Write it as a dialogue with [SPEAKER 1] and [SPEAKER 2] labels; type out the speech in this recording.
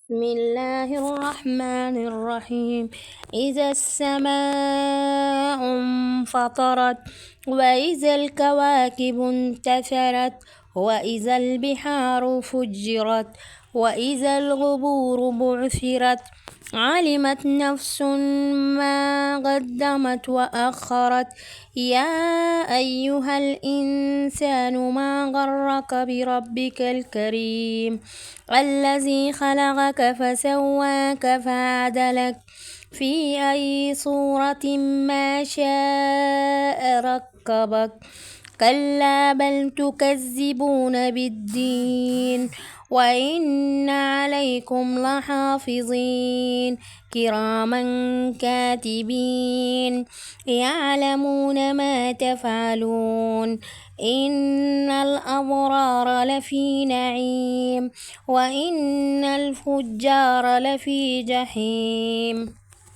[SPEAKER 1] بسم الله الرحمن الرحيم. إذا السماء انفطرت وإذا الكواكب انتثرت وإذا البحار فجرت وإذا القبور بعثرت علمت نفس ما قدمت وأخرت. يا أيها الإنسان ما غرك بربك الكريم الذي خلقك فسواك فعدلك في أي صورة ما شاء ركبك. كلا بل تكذبون بالدين وإن عليكم لحافظين كراما كاتبين يعلمون ما تفعلون. إن الأبرار لفي نعيم وإن الفجار لفي جحيم.